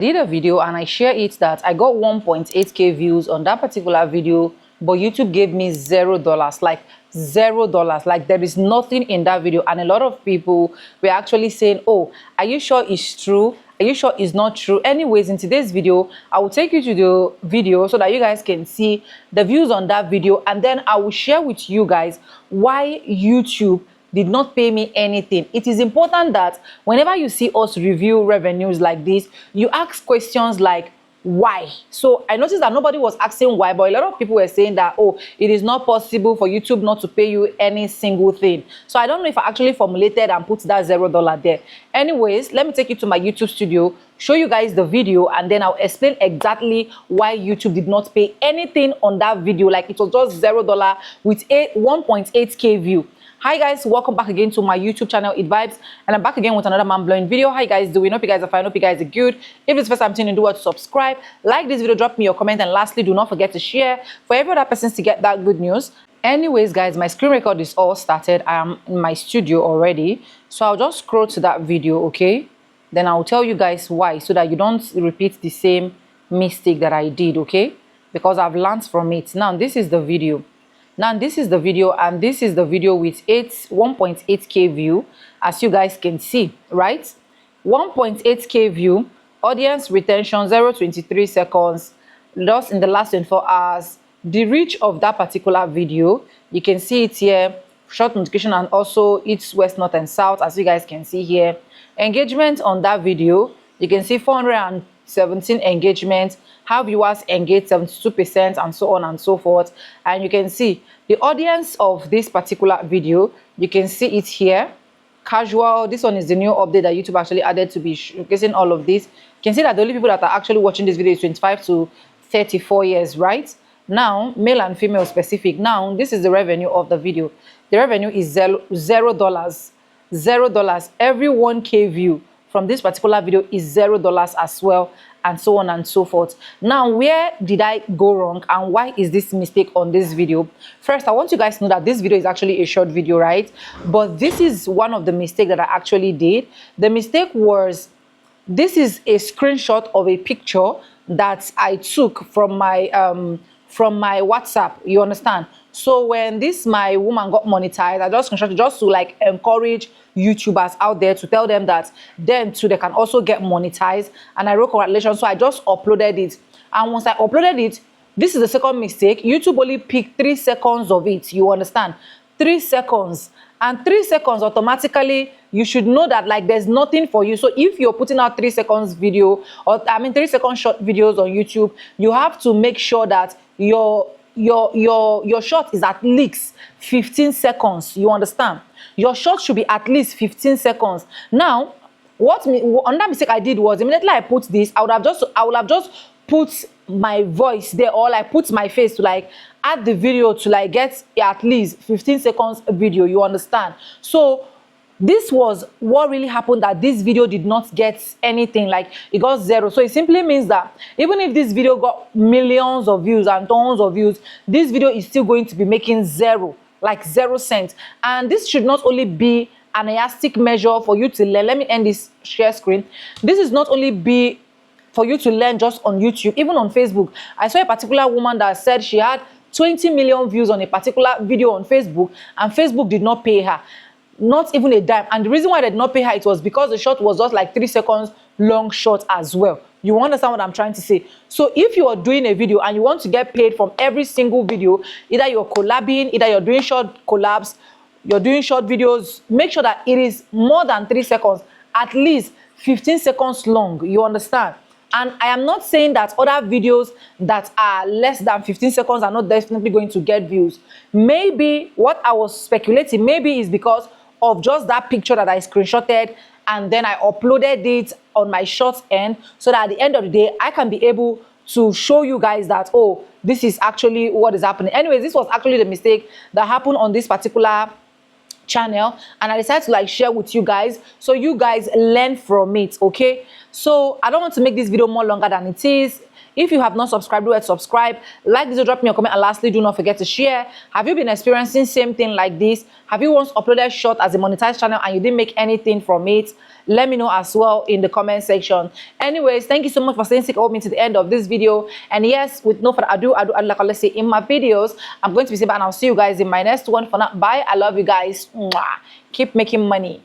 Did a video and I share it that I got 1.8k views on that particular video, but YouTube gave me $0, like $0, like there is nothing in that video. And a lot of people were actually saying, oh, are you sure it's true? Are you sure it's not true? Anyways, in today's video, I will take you to the video so that you guys can see the views on that video, and then I will share with you guys why YouTube did not pay me anything. It is important that whenever you see us review revenues like this, you ask questions like why. So I noticed that nobody was asking why, but a lot of people were saying that, oh, it is not possible for YouTube not to pay you any single thing. So I don't know if I actually formulated and put that $0 there. Anyways, let me take you to my YouTube studio, show you guys the video, and then I'll explain exactly why YouTube did not pay anything on that video. Like it was just $0 with a 1.8k view. Hi guys, welcome back again to my YouTube channel, It Vibes, and I'm back again with another mind-blowing video. How you guys doing? Hope you guys are fine. Hope you guys are good. If it's the first time tuning in, do what to subscribe, like this video, drop me your comment, and lastly, do not forget to share for every other person to get that good news. Anyways, guys, my screen record is all started. I am in my studio already, so I'll just scroll to that video, okay? Then I'll tell you guys why, so that you don't repeat the same mistake that I did, okay? Because I've learned from it. Now, this is the video. Now this is the video, and this is the video with 1.8k view, as you guys can see, right? 1.8k view, audience retention 0.23 seconds, lost in the last 24 hours. The reach of that particular video, you can see it here, short notification, and also it's west, north, and south, as you guys can see here. Engagement on that video, you can see 417 engagements, how viewers engage 72%, and so on and so forth. And you can see the audience of this particular video, you can see it here. Casual, this one is the new update that YouTube actually added to be showcasing all of this. You can see that the only people that are actually watching this video is 25 to 34 years, right? Now, male and female specific. Now, this is the revenue of the video. The revenue is $0. $0. Every 1k view from this particular video is $0 as well, and so on and so forth. Now, where did I go wrong, and why is this mistake on this video? First, I want you guys to know that this video is actually a short video, right? But this is one of the mistakes that I actually did. The mistake was, this is a screenshot of a picture that I took from my WhatsApp, you understand? So when my woman got monetized, I just screenshot just to like encourage YouTubers out there, to tell them that then too they can also get monetized, and I wrote congratulations. So I just uploaded it, and once I uploaded it, this is the second mistake. YouTube only picked 3 seconds of it, you understand? 3 seconds. And 3 seconds automatically, you should know that like there's nothing for you. So if you're putting out 3 seconds video, or 3 second short videos on YouTube, you have to make sure that your short is at least 15 seconds. You understand? Your short should be at least 15 seconds. Now, another mistake I did was, immediately I put this, I would have just put my voice there, or like put my face to like add the video to like get at least 15 seconds video, you understand? So this was what really happened, that this video did not get anything, like it got 0. So it simply means that even if this video got millions of views and tons of views, this video is still going to be making 0, like 0 cents. And this should not only be an elastic measure for you to learn. Let me end this share screen. This is not only be for you to learn just on YouTube, even on Facebook. I saw a particular woman that said she had 20 million views on a particular video on Facebook, and Facebook did not pay her, not even a dime. And the reason why they did not pay her, it was because the short was just like 3 seconds long short as well. You understand what I'm trying to say? So if you are doing a video and you want to get paid from every single video, either you're collabing, either you're doing short collabs, you're doing short videos, make sure that it is more than 3 seconds, at least 15 seconds long. You understand? And I am not saying that other videos that are less than 15 seconds are not definitely going to get views. Maybe what I was speculating, maybe is because of just that picture that I screenshotted, and then I uploaded it on my short end, so that at the end of the day, I can be able to show you guys that, oh, this is actually what is happening. Anyways, this was actually the mistake that happened on this particular channel, and I decided to like share with you guys, so you guys learn from it, okay? So I don't want to make this video more longer than it is. If you have not subscribed, do it, subscribe, like this, drop me a comment, and lastly, do not forget to share. Have you been experiencing same thing like this? Have you once uploaded short as a monetized channel and you didn't make anything from it? Let me know as well in the comment section. Anyways, thank you so much for staying stick with me to the end of this video. And yes, with no further ado, like I say in my videos, I'm going to be saying bye, and I'll see you guys in my next one. For now, bye. I love you guys. Mwah. Keep making money.